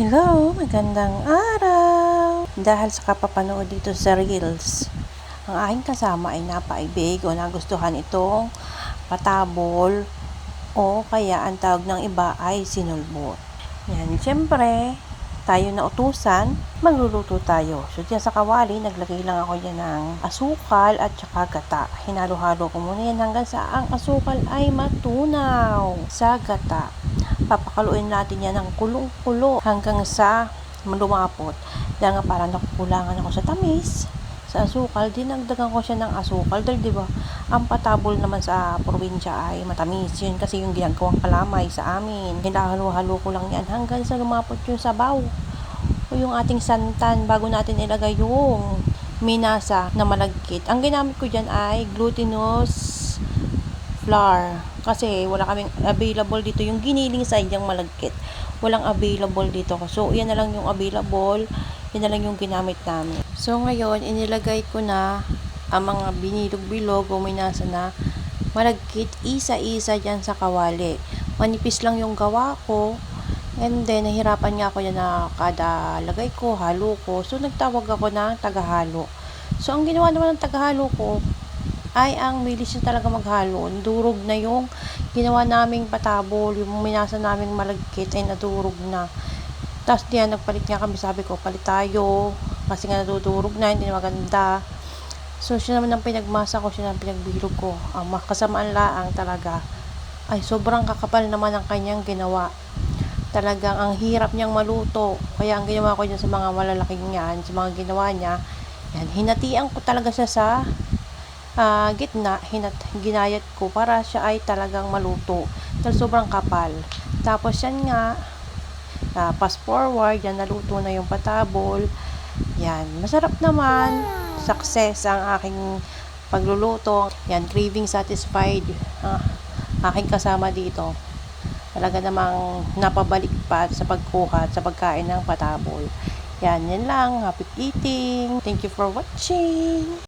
Hello, magandang araw! Dahil sa kapapanood dito sa Reels, ang aking kasama ay napaibig o nagustuhan itong patabol o kaya ang tawag ng iba ay sinulbot. Yan, siyempre, tayo na utusan, magluluto tayo. So, dyan sa kawali, naglagay lang ako dyan ng asukal at saka gata. Hinalo-halo ko muna yan hanggang sa ang asukal ay matunaw sa gata. Papakaluin natin yan ng kulong-kulo hanggang sa lumapot. Dahil nga parang nakukulangan ako sa tamis, sa asukal, dinagdagan ko siya ng asukal. Dahil diba, ang patabol naman sa probinsya ay matamis. Yun kasi yung ginagawang kalamay sa amin. Hinahalo-halo ko lang yan hanggang sa lumapot yung sabaw o yung ating santan bago natin ilagay yung minasa na malagkit. Ang ginamit ko dyan ay glutinous flour kasi wala kaming available dito yung giniling sa yung malagkit, walang available dito, so yan na lang yung available, yan na lang yung ginamit namin. So ngayon inilagay ko na ang mga binilog-bilog o minasa na malagkit isa-isa dyan sa kawali. Manipis lang yung gawa ko, and then nahirapan nga ako yan na kada lagay ko, halo ko, so nagtawag ako ng tagahalo. So ang ginawa naman ng tagahalo ko ay ang bilis na talaga maghalo. Nadurog na yung ginawa naming patabol, yung minasa naming malagkit ay nadurog na. Tapos diyan nagpalit nga kami, sabi ko palit tayo kasi nga nadudurog na, hindi na maganda. So siya naman ang pinagmasa ko, siya naman pinagbilog ko. Ang kasamaan laang talaga ay sobrang kakapal naman ang kanyang ginawa. Talagang ang hirap niyang maluto. Kaya ang ginawa ko dyan sa mga malalaking yan, sa mga ginawa niya, yan, hinatian ko talaga siya sa gitna, ginayat ko para siya ay talagang maluto dahil sobrang kapal. Tapos yan nga, fast forward, yan naluto na yung patabol. Yan, masarap naman, success ang aking pagluluto. Yan, craving satisfied aking kasama dito. Talaga namang napabalik pa sa pagkuha at sa pagkain ng patabol. Yan lang, happy eating, thank you for watching.